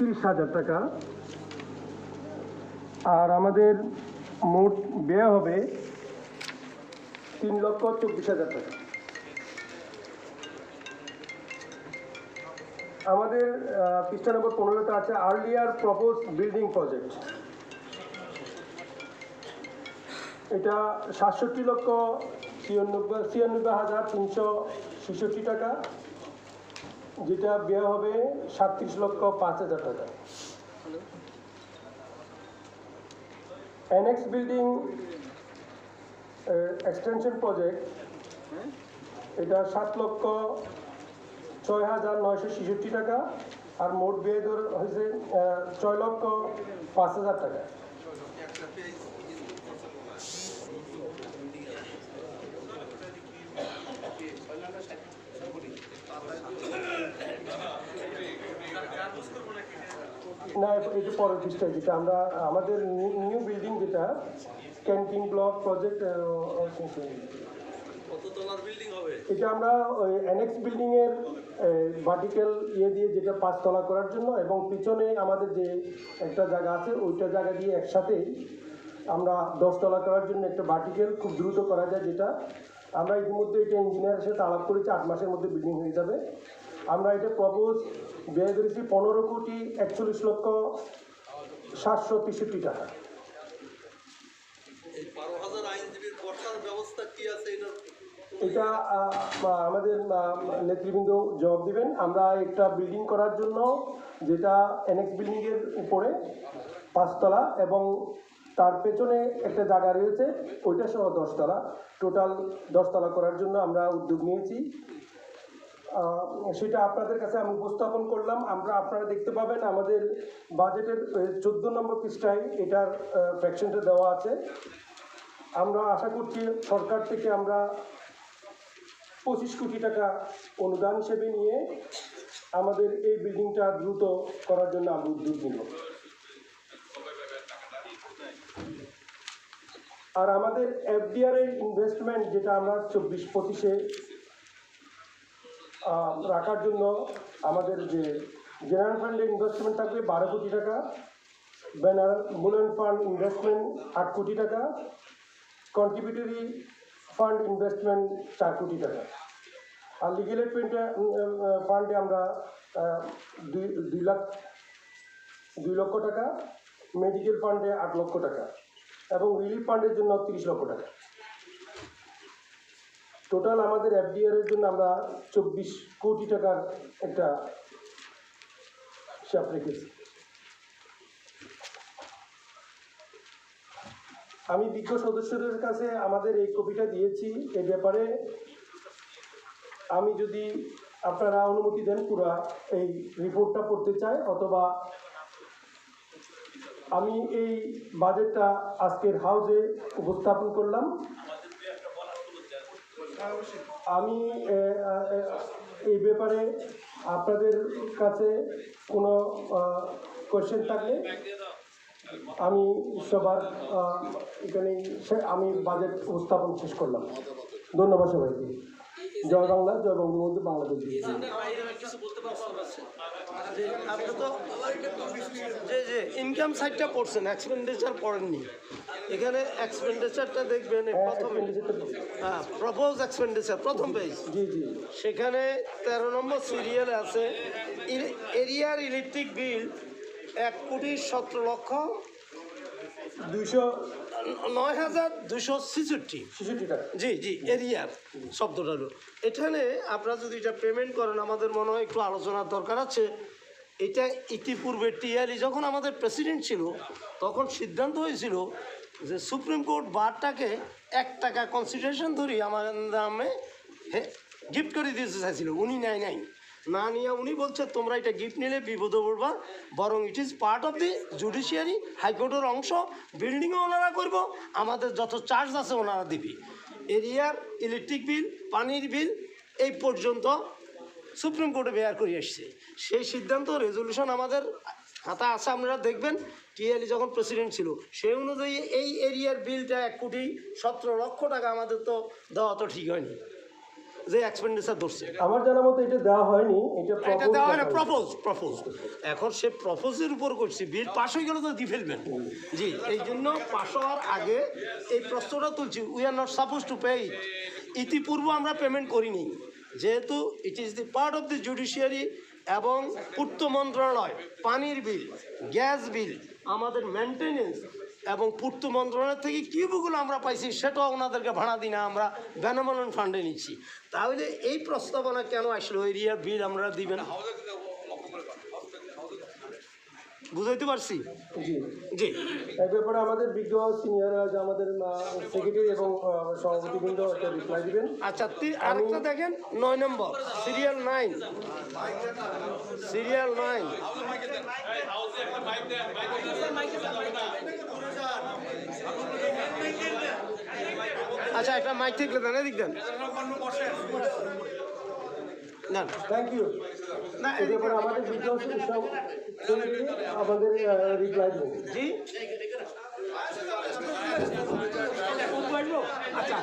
31,000 টাকা। আর আমাদের মোট ব্যয় হবে 3,24,000 টাকা। আমাদের পৃষ্ঠা নম্বর 15তে আছে আর্লিয়ার প্রপোজ বিল্ডিং প্রজেক্ট। এটা 67,96,366 টাকা, যেটা ব্যয় হবে 37,05,000 টাকা। অ্যানেক্স বিল্ডিং এক্সটেনশন প্রজেক্ট, এটা 7,06,966 টাকা। আর মোট ব্যয় ধর হয়েছে 6,05,000 টাকা। না, এটা পরের পৃষ্ঠায়, যেটা আমরা আমাদের নিউ বিল্ডিং, যেটা ক্যান্টিন ব্লক প্রজেক্ট, এটা আমরা ওই অ্যানেক্স বিল্ডিংয়ের ভার্টিক্যাল দিয়ে যেটা 5 তলা করার জন্য, এবং পিছনে আমাদের যে একটা জায়গা আছে ওইটা জায়গা দিয়ে একসাথে আমরা 10 তলা করার জন্য একটা ভার্টিক্যাল খুব দ্রুত করা যায়, যেটা আমরা ইতিমধ্যে এটা ইঞ্জিনিয়ারের সাথে আলাপ করেছি, 8 মাসের মধ্যে বিল্ডিং হয়ে যাবে। আমরা এটা প্রপোজ ব্যয় করেছি 15,41,763 টাকা। এটা আমাদের নেতৃবৃন্দ জবাব দিবেন। আমরা একটা বিল্ডিং করার জন্য, যেটা অ্যানেক্স বিল্ডিংয়ের উপরে 5 তলা এবং তার পেছনে একটা জায়গা রয়েছে ওইটা সহ 10 তলা, টোটাল 10 তলা করার জন্য আমরা উদ্যোগ নিয়েছি। সেটা আপনাদের কাছে আমি উপস্থাপন করলাম। আপনারা দেখতে পাবেন আমাদের বাজেটের 14 নম্বর পৃষ্ঠায় এটার ফ্র্যাকশনটা দেওয়া আছে। আমরা আশা করছি সরকার থেকে আমরা 25 কোটি টাকা অনুদান হিসেবে নিয়ে আমাদের এই বিল্ডিংটা দ্রুত করার জন্য আমরা উদ্যোগ নিব। আর আমাদের এফডিআর এর ইনভেস্টমেন্ট, যেটা আমরা 24-25-এ রাখার জন্য আমাদের যে জেনারেল ফান্ডে ইনভেস্টমেন্ট থাকবে 12 কোটি টাকা, বুলেন ফান্ড ইনভেস্টমেন্ট 8 কোটি টাকা, কন্ট্রিবিউটরি ফান্ড ইনভেস্টমেন্ট 4 কোটি টাকা। আর লিগেল এড ফান্ডে আমরা 2 লক্ষ টাকা, মেডিকেল ফান্ডে 8 লক্ষ টাকা এবং রিলিফ ফান্ডের জন্য 30 লক্ষ টাকা। টোটাল আমাদের এফডিআর এর জন্য আমরা 24 কোটি টাকার একটা হিসাব রেখেছি। আমি বিজ্ঞ সদস্যদের কাছে আমাদের এই কপিটা দিয়েছি। এই ব্যাপারে আমি যদি আপনারা অনুমতি দেন পুরো এই রিপোর্টটা পড়তে চাই, অথবা আমি এই বাজেটটা আজকের হাউসে উপস্থাপন করলাম। আমি এই ব্যাপারে আপনাদের কাছে কোনো কোয়েশ্চেন থাকলে আমি সবার এখানে আমি বাজেট উপস্থাপন শেষ করলাম। ধন্যবাদ সবাইকে। জয় বাংলা, জয় বঙ্গবন্ধু, বাংলাদেশ। আপনি তো যে ইনকাম সাইডটা পড়ছেন, এক্সপেন্ডিচার পড়েননি। এখানে এক্সপেন্ডিচারটা দেখবেন প্রথমে, হ্যাঁ, প্রপোজ এক্সপেন্ডিচার প্রথম পেজ, সেখানে 13 নম্বর সিরিয়ালে আছে এরিয়ার ইলেকট্রিক বিল 1,09,266 টাকা। জি জি, এরিয়ার শব্দটা হলো এখানে। আপনারা যদি এটা পেমেন্ট করেন, আমাদের মনে হয় একটু আলোচনার দরকার আছে। এটা ইতিপূর্বে টিআরই যখন আমাদের প্রেসিডেন্ট ছিল, তখন সিদ্ধান্ত হয়েছিল যে সুপ্রিম কোর্ট বারটাকে 1 টাকা কনসিডারেশন ধরি আমার নামে গিফট করে দিতে চাইছিল। উনি নাই না নিয়ে উনি বলছে তোমরা এটা গিফট নিলে বিপদে পড়বা, বরং it is part of the judiciary, হাইকোর্টের অংশ, বিল্ডিংও ওনারা করব, আমাদের যত চার্জ আছে ওনারা দিবি। এরিয়ার ইলেকট্রিক বিল, পানির বিল এই পর্যন্ত সুপ্রিম কোর্টে বেয়ার করে আসছে। সেই সিদ্ধান্ত রেজলিউশন আমাদের হাতে আছে, আপনারা দেখবেন। টিআরই যখন প্রেসিডেন্ট ছিল সেই অনুযায়ী এই এরিয়ার বিলটা 1,17,00,000 টাকা আমাদের তো দেওয়া তো ঠিক হয়নি। যে এক্সপেন্ডিচার ধরছে। আমার জানা মতো এটা দেওয়া হয়নি, এটা এটা দেওয়া হয় না, প্রপোজ প্রপোজ। এখন সে প্রপোজের উপর করছি, বিল পাশ হয়ে গেলে তো দিয়ে ফেলবেন। জি, এই জন্য পাশ হওয়ার আগে এই প্রশ্নটা তুলছি, we are not suppose to pay it. ইতিপূর্বে আমরা পেমেন্ট করিনি, যেহেতু it is the part of the judiciary এবং পূর্ত মন্ত্রণালয় পানির বিল, গ্যাস বিল, আমাদের মেনটেনেন্স এবং পূর্ত মন্ত্রণালয় থেকে কিউবগুলো আমরা পাইছি সেটাও ওনাদেরকে ভাড়া দিই না, আমরা বেনামূল্য ফান্ডে নিচ্ছি। তাহলে এই প্রস্তাবনা কেন আসলো এরিয়ার বিল আমরা দিবেন? বুঝাইতে পারছি? জি জি, এই ব্যাপারে আমাদের বিজ্ঞ সিনিয়র আমাদের সেক্রেটারি এবং সভাপতিবৃন্দ একটা রিপ্লাই দিবেন। আচ্ছা, আরেকটা দেখেন 9 নম্বর সিরিয়াল 9, সিরিয়াল 9। আচ্ছা, একটা মাইক থাকলে দেন, এদিক দেন না, থ্যাংক ইউ। না এই ব্যাপারে আমাদের বিজ্ঞ আমাদের রিপ্লাই দিবেন। জি, আচ্ছা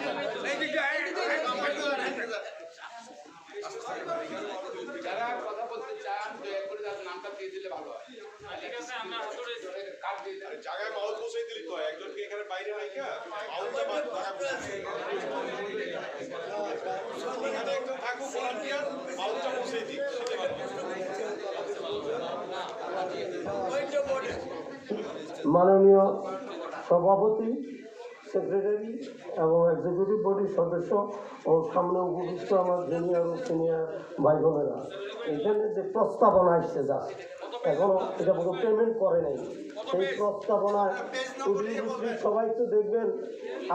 যারা কথা বলতে চান দয়া করে তার নামটা দিয়ে দিলে ভালো হয়। জায়গায় মাউল পৌঁছে দিলি তো একজনকে এখানে বাইরে রাখা মাউলটা এখানে একজন থাকুক ভলান্টিয়ার, মাউলটা পৌঁছে দিই। মাননীয় সভাপতি, সেক্রেটারি এবং এক্সিকিউটিভ বডির সদস্য ও সামনে উপবিষ্ট আমার জুনিয়র ও সিনিয়র ভাই বোনেরা, এখানে যে প্রস্তাবনা আসছে যা এখনও এটা পুরো পেমেন্ট করে নাই, সেই প্রস্তাবনায় সবাই তো দেখবেন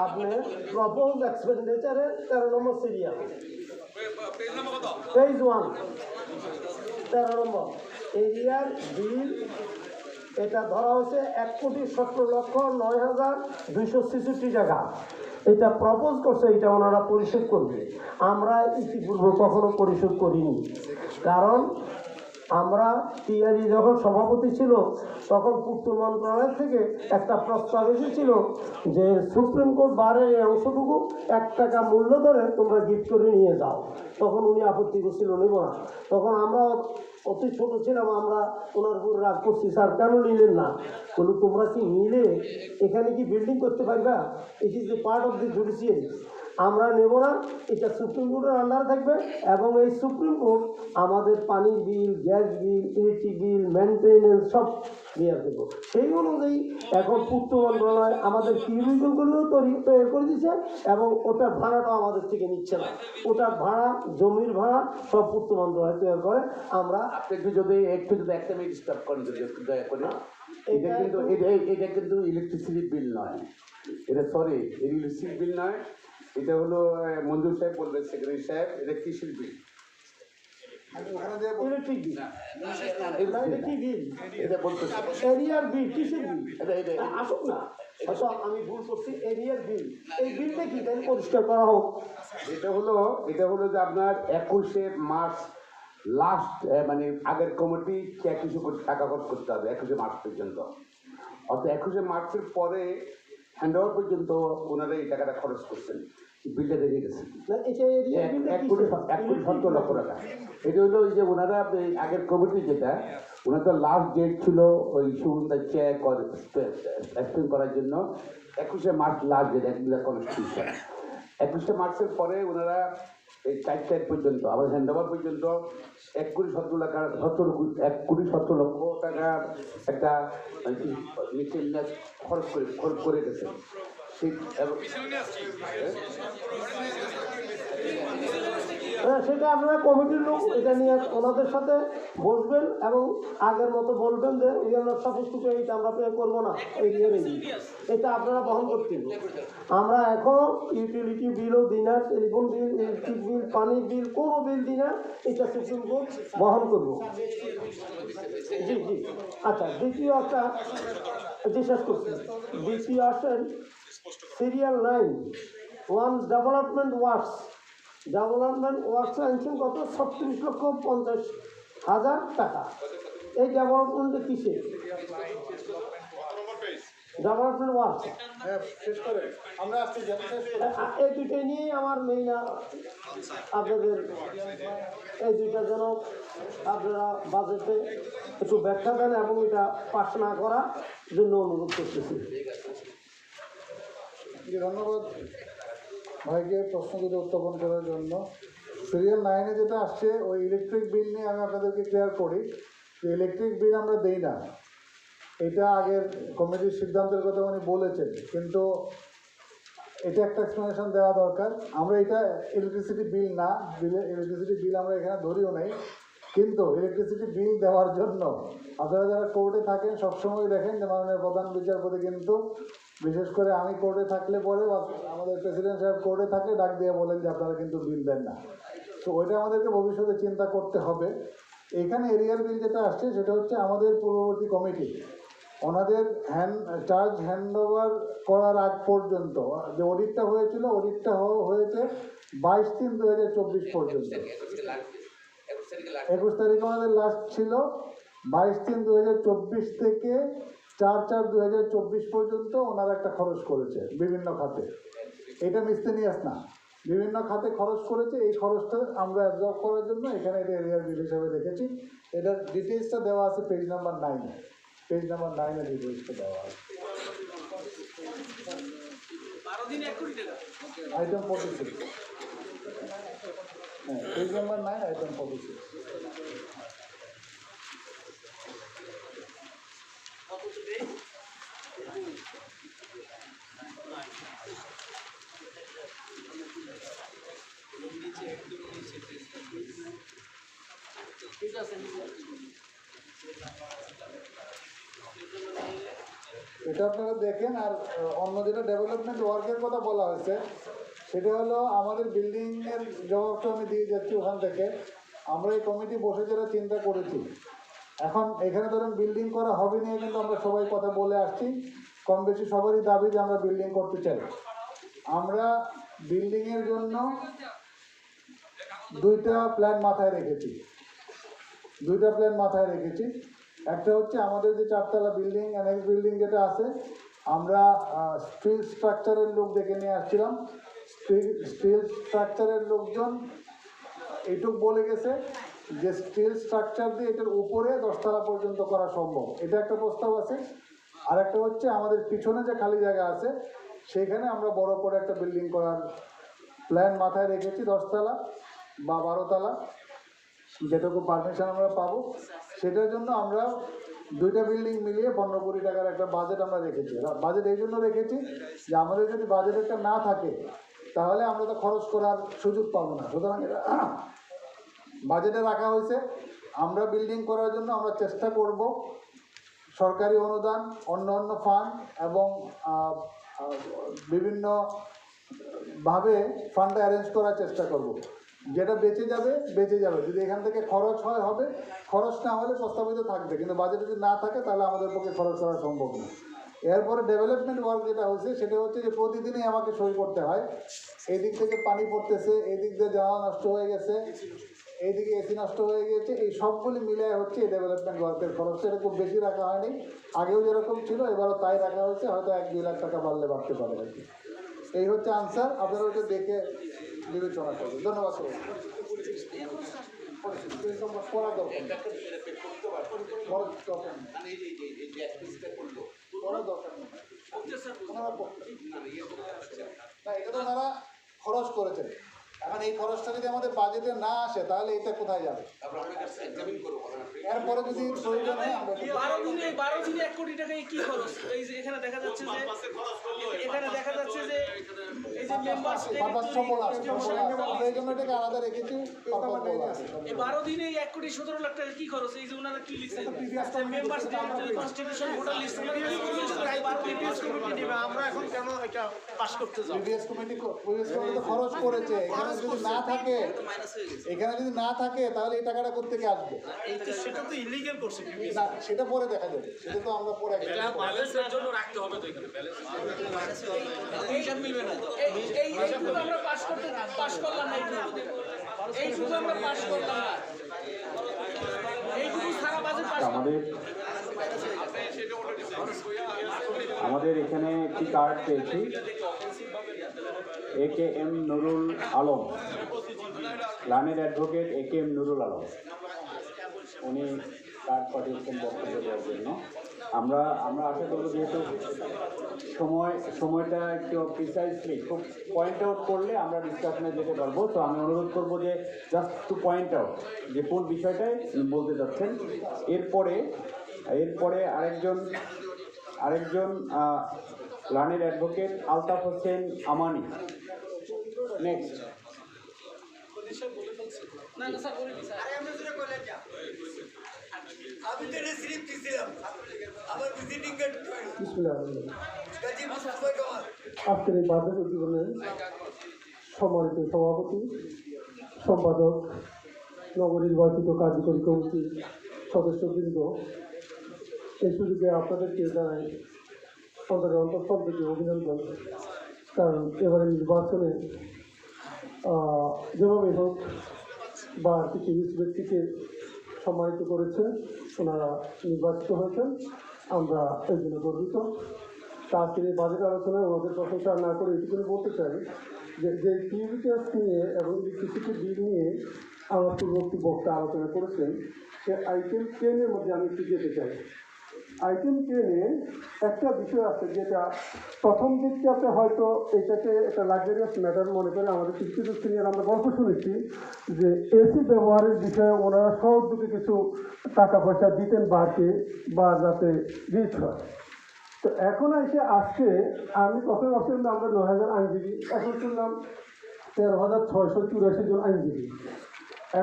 আপনি প্রপোজ এক্সপেন্ডিচারের 13 নম্বর সিরিয়াল পেজ 1 13 নম্বর এরিয়ার বিল, এটা ধরা হয়েছে 1,17,09,266 টাকা। এটা প্রপোজ করছে, এটা ওনারা পরিশোধ করবে। আমরা ইতিপূর্বে কখনো পরিশোধ করিনি, কারণ আমরা টিআরই যখন সভাপতি ছিল তখন পূর্ত মন্ত্রণালয় থেকে একটা প্রস্তাব এসেছিল যে সুপ্রিম কোর্ট বারের এই অংশটুকু 1 টাকা মূল্য ধরে তোমরা গিফট করে নিয়ে যাও। তখন উনি আপত্তি করছিল, নেব না। তখন আমরা অতি ছোটো ছিলাম, আমরা ওনার উপর রাগ করছি, স্যার কেন নিলেন না? বলুন তোমরা কি নিলে এখানে কি বিল্ডিং করতে পারবা? It is a part of the judiciary. আমরা নেব না, এটা সুপ্রিম কোর্টের আন্ডারে থাকবে এবং এই সুপ্রিম কোর্ট আমাদের পানির bill, gas bill, electric bill, maintenance সব নিয়ে দেব। সেই অনুযায়ী এখন পূর্ত মন্ত্রণালয় আমাদের কিউবিকলগুলোও তৈরি করে দিচ্ছে এবং ওটার ভাড়াটাও আমাদের থেকে নিচ্ছে না। ওটার ভাড়া, জমির ভাড়া সব পূর্ত মন্ত্রণালয় তৈরি করে। আমরা আপনি একটু যদি একটা মিনিট স্টপ করেন যদি একটু দয়া করে। এটা কিন্তু ইলেকট্রিসিটি বিল নয়, এটা সরি ইলেকট্রিসিটি বিল নয়, এটা হলো মঞ্জুর সাহেব বলবেন, সেক্রেটারি সাহেব, এটা কৃষির বিল। ইলেকট্রিক বিল, ইলেকট্রিক বিল, এটা বলতে এরিয়ার বিল, কিসের বিল? এটা আসুক না, আচ্ছা আমি ভুল করছি, এরিয়ার বিল। এই বিলটা কি তাই পরিষ্কার করা হোক। এটা হলো যে আপনার 21শে মার্চ লাস্ট, মানে আগের কমিটি 21 কোটি টাকা খরচ করতে হবে 21শে মার্চ পর্যন্ত। অর্থাৎ 21শে মার্চের পরে হ্যান্ড ওভার পর্যন্ত ওনারা এই টাকাটা খরচ করছেন, বিলটা দেখে গেছেন। না, এটা এরিয়ার বিলটা 1,70 লক্ষ টাকা। এটা হলো ওই যে ওনারা আগের কমিটি যেটা, ওনার তো লাস্ট ডেট ছিল ওই সুগন্ধা চেয়ার এক্সপ্লেন করার জন্য 21শে মার্চ লাস্ট ডেট কনস্টিটিউশন। 21শে মার্চের পরে ওনারা এই 4 তারিখ পর্যন্ত আবার হ্যান্ড ওভার পর্যন্ত 1,17 লক্ষ টাকা একটা খরচ করে গেছে। ঠিক হ্যাঁ, সেটা আপনারা কমিটির লোক এটা নিয়ে ওনাদের সাথে বসবেন এবং আগের মতো বলবেন যে we are not suppose to pay it, আমরা পে করবো না এরিয়ার এই, এটা আপনারা বহন করতে হবে। আমরা এখন ইউটিলিটি বিলও দিই না, টেলিফোন বিল, ইলেকট্রিক বিল, পানির বিল, কোনো বিল দিই না, এটা সুপ্রিম কোর্ট বহন করবো। জি জি, আচ্ছা দ্বিতীয় একটা জিজ্ঞেস করছি, দ্বিতীয় আসেন সিরিয়াল 9 ওয়ান ডেভেলপমেন্ট ওয়ার্কস আনছেন কত? 36,50,000 টাকা। এই ডেভেলপমেন্টে কিসে? ডেভেলপমেন্ট ওয়ার্ক হ্যাঁ শেষ করে আমরা আজকে যেতে শেষ করি এই দুইটাই নিয়েই আমার মেইন আপনাদের এই দুইটা যেন আপনারা বাজেটে একটু ব্যাখ্যা দেন এবং এটা পাস না করার জন্য অনুরোধ করতেছি। ধন্যবাদ ভাইকে প্রশ্নগুলো উত্থাপন করার জন্য। সিরিয়াল 9-এ যেটা আসছে ওই ইলেকট্রিক বিল নিয়ে আমি আপনাদেরকে ক্লিয়ার করি যে ইলেকট্রিক বিল আমরা দেই না, এটা আগের কমিটির সিদ্ধান্তের কথা উনি বলেছেন, কিন্তু এটা একটা এক্সপ্লেনেশন দেওয়া দরকার। আমরা এটা ইলেকট্রিসিটি বিল না, ইলেকট্রিসিটি বিল আমরা এখানে ধরিও নাই, কিন্তু ইলেকট্রিসিটি বিল দেওয়ার জন্য আপনারা যারা কোর্টে থাকেন সবসময় দেখেন যে মাননীয় প্রধান বিচারপতি কিন্তু বিশেষ করে আমি কোর্টে থাকলে পরে বা আমাদের প্রেসিডেন্ট সাহেব কোর্টে থাকলে ডাক দিয়ে বলেন যে আপনারা কিন্তু বিল দেন না। তো ওইটা আমাদেরকে ভবিষ্যতে চিন্তা করতে হবে। এখানে এরিয়ার বিল যেটা আসছে সেটা হচ্ছে আমাদের পূর্ববর্তী কমিটি ওনাদের চার্জ হ্যান্ড ওভার করার আগ পর্যন্ত যে অডিটটা হয়েছিল, অডিটটা হয়েছে 22/3/2024 পর্যন্ত। 21 তারিখে আমাদের লাস্ট ছিল, 22/3/2024 থেকে 4/4/2024 পর্যন্ত ওনারা একটা খরচ করেছে বিভিন্ন খাতে। এটা মিসলেনিয়াস না, বিভিন্ন খাতে খরচ করেছে। এই খরচটা আমরা অ্যাবজর্ব করার জন্য এখানে এটা এরিয়ার বিল হিসাবে রেখেছি। এটার ডিটেলসটা দেওয়া আছে পেজ নাম্বার 9-এ। পেজ নাম্বার 9-এ ডিটেলসটা দেওয়া আছে। আইটেম 46, হ্যাঁ পেজ নাম্বার 9 আইটেম 46। এটা আপনারা দেখেন। আর অন্য যেটা ডেভেলপমেন্ট ওয়ার্কের কথা বলা হয়েছে সেটা হলো আমাদের বিল্ডিংয়ের জবাবটা আমি দিয়ে যাচ্ছি ওখান থেকে। আমরা এই কমিটি বসে যেটা চিন্তা করেছি, এখন এখানে ধরেন বিল্ডিং করা হবে নিয়ে কিন্তু আমরা সবাই কথা বলে আসছি, কম বেশি সবারই দাবি যে আমরা বিল্ডিং করতে চাই। আমরা বিল্ডিংয়ের জন্য দুইটা প্ল্যান মাথায় রেখেছি। একটা হচ্ছে আমাদের যে 4তলা বিল্ডিং, অ্যানেক্স বিল্ডিং যেটা আছে, আমরা স্টিল স্ট্রাকচারের লোক ডেকে নিয়ে আসছিলাম। স্টিল স্ট্রাকচারের লোকজন এইটুক বলে গেছে যে স্টিল স্ট্রাকচার দিয়ে এটার উপরে 10তলা পর্যন্ত করা সম্ভব, এটা একটা প্রস্তাব আছে। আর একটা হচ্ছে আমাদের পিছনে যে খালি জায়গা আছে সেখানে আমরা বড় করে একটা বিল্ডিং করার প্ল্যান মাথায় রেখেছি, 10তলা বা 12তলা, যেটুকু পারমিশন আমরা পাবো। সেটার জন্য আমরা দুইটা বিল্ডিং মিলিয়ে 15 কোটি টাকার একটা বাজেট আমরা রেখেছি। বাজেট এই জন্য রেখেছি যে আমাদের যদি বাজেট একটা না থাকে তাহলে আমরা তো খরচ করার সুযোগ পাবো না। সুতরাং এটা বাজেটে রাখা হয়েছে। আমরা বিল্ডিং করার জন্য আমরা চেষ্টা করব সরকারি অনুদান, অন্য ফান্ড এবং বিভিন্নভাবে ফান্ড অ্যারেঞ্জ করার চেষ্টা করব। যেটা বেঁচে যাবে, যদি এখান থেকে খরচ হয় হবে, খরচ না হলে প্রস্তাবিত থাকবে, কিন্তু বাজেট যদি না থাকে তাহলে আমাদের পক্ষে খরচ করা সম্ভব না। এরপরে ডেভেলপমেন্ট ওয়ার্ক যেটা হচ্ছে সেটা হচ্ছে যে প্রতিদিনই আমাকে সই করতে হয়। এই দিক থেকে পানি পড়তেছে, এই দিক দিয়ে জানলা নষ্ট হয়ে গেছে, এইদিকে এসি নষ্ট হয়ে গেছে, এই সবগুলি মিলে হচ্ছে এই ডেভেলপমেন্ট ওয়ার্কের খরচ। এটা খুব বেশি রাখা হয়নি, আগেও যেরকম ছিল এবারও তাই রাখা হয়েছে, হয়তো 1-2 লাখ টাকা বাড়লে বাড়তে পারে আর কি। এই হচ্ছে আনসার, আপনারা ওইটা দেখে বিবেচনা করবেন। ধন্যবাদ সবাই। পড়া দরকার না, এটা তো তারা খরচ করেছেন। এখন এই খরচটা যদি আমাদের বাজেটে না আসে তাহলে এটা কোথায় যাবে? এরপরে যদি প্রয়োজন হয় আমরা 12 দিনে 1 কোটি টাকায় কি খরচ? এই যে এখানে দেখা যাচ্ছে যে এই যে মেম্বারস আমরা এই জন্য এটাকে আলাদা রেখেছি। এই 12 দিনে 1 কোটি 17 লাখ টাকা কি খরচ? এই যে ওনারা কি লিখছেন মেম্বারস কনস্টিটিউশন ভোটার লিস্ট আমরা এখন কেন এটা পাস করতে যাব? প্রিভিয়াস কমিটি তো খরচ করেছে। এখানে যদি না থাকে তাহলে এই টাকাটা কোত্থেকে আসবে? সেটা তো ইলিগাল করছে। না, সেটা পরে দেখা যাবে, সেটা তো আমরা পরে ব্যালেন্সের জন্য রাখতে হবে তো এখানে ব্যালেন্স এইটা মিলবে না। এইগুলো আমরা পাস করলাম না, এইগুলো আমরা পাস করলাম না, এইগুলো সারা বাজেট পাস আমাদের আমাদের এখানে একটি কার্ড পেয়েছি, AKM Nurul Alam, learned advocate AKM Nurul Alam. উনি কার্ড পাঠিয়েছেন বক্তব্য দেওয়ার জন্য। আমরা আশা করবো, যেহেতু সময়টা একটু প্রিসাইজলি খুব পয়েন্ট আউট করলে আমরা ডিসকাশনে যেতে পারবো। তো আমি অনুরোধ করবো যে জাস্ট টু পয়েন্ট আউট যে কোন বিষয়টাই বলতে যাচ্ছেন। এরপরে আরেকজন learned advocate Altaf Hossain Amani. Next. না না স্যার বলিনি স্যার। আমি তো এটা স্লিপ দিছিলাম আমার ভিজিটিং কার্ড আজকের এই বাজেট উদ্বোধনের সম্মানিত সভাপতি, সম্পাদক, নবনির্বাচিত কার্যকরী কমিটির সদস্যবৃন্দ, এই সুযোগে আপনাদেরকে জানাই অন্তর থেকে অভিনন্দন। কারণ এবারে নির্বাচনে যেভাবে হোক বা কিছু ব্যক্তিকে সম্মানিত করেছে, ওনারা নির্বাচিত হয়েছেন, আমরা এই জন্য গর্বিত। তাদের এই বাজেট আলোচনায় ওনাদের প্রশংসা না করে এটুকুনি বলতে চাই যে পিউরিটাস নিয়ে এবং ইলেকট্রিসিটি বিল নিয়ে আমার পূর্ববর্তী বক্তা আলোচনা করেছেন, সে আইটেম 10-এর মধ্যে আমি একটু যেতে চাই। আইটেম 10-এ একটা বিষয় আছে যেটা প্রথম দিকটাতে হয়তো এটাকে একটা লাক্সারিয়াস ম্যাটার মনে করে আমাদের কিছু কিছু সিনিয়র আমরা গল্প শুনেছি যে এসি ব্যবহারের বিষয়ে ওনারা সহযোগে কিছু টাকা পয়সা দিতেন বাড়তে বা যাতে রিচ হয়। তো এখন এসে আসছে, আমি প্রথমে ভাবছিলাম আমরা 9,000 আইনজীবী, এখন শুনলাম 13,684 জন আইনজীবী।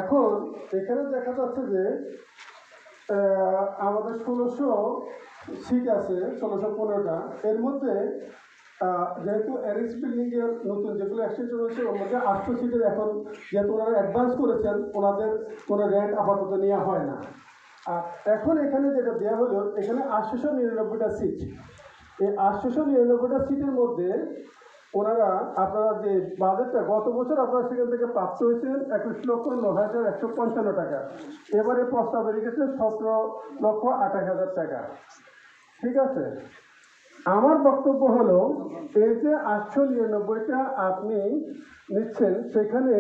এখন এখানে দেখা যাচ্ছে যে আমাদের 1600 সিট আছে, 1615টা। এর মধ্যে যেহেতু অ্যানেক্স বিল্ডিংয়ের নতুন যেগুলো এক্সটেনশন হয়েছে ওর মধ্যে 800 সিটের এখন যেহেতু ওনারা অ্যাডভান্স করেছেন, ওনাদের কোনো রেন্ট আপাতত নেওয়া হয় না। আর এখন এখানে যেটা দেওয়া হলো, এখানে 899টা সিট। এই 899টা সিটের মধ্যে ওনারা আপনারা যে বাজেটটা গত বছর আপনারা সেখান থেকে প্রাপ্ত হয়েছেন 21,09,155 টাকা। এবারে প্রস্তাব বেরিয়ে গেছে 17,28,000 টাকা। ঠিক আছে, আমার বক্তব্য হলো এই যে 899টা আপনি নিচ্ছেন, সেখানে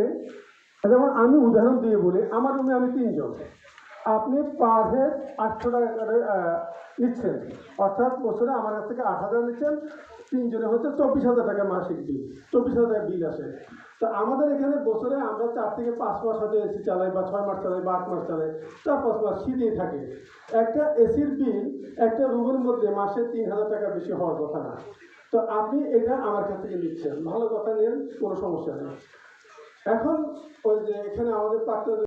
যেমন আমি উদাহরণ দিয়ে বলি, আমার রুমে আমি 3 জন, আপনি পার হেড 800 টাকা করে নিচ্ছেন, অর্থাৎ বছরে আমার কাছ থেকে 8,000 নিচ্ছেন, 3 জনে হচ্ছে 24,000 টাকা মাসিক বিল, 24,000 টাকা বিল আসে। তো আমাদের এখানে বছরে আমরা 4 থেকে 5 মাস হয়তো এসি চালাই বা 6 মাস চালাই বা 8 মাস চালাই, 4-5 মাস শীতেই থাকে। একটা এসির বিল একটা রুমের মধ্যে মাসে 3,000 টাকার বেশি হওয়ার কথা না। তো আপনি এটা আমার কাছ থেকে নিচ্ছেন, ভালো কথা নেন, কোনো সমস্যা নেই। এখন ওই যে এখানে আমাদের প্রাক্তন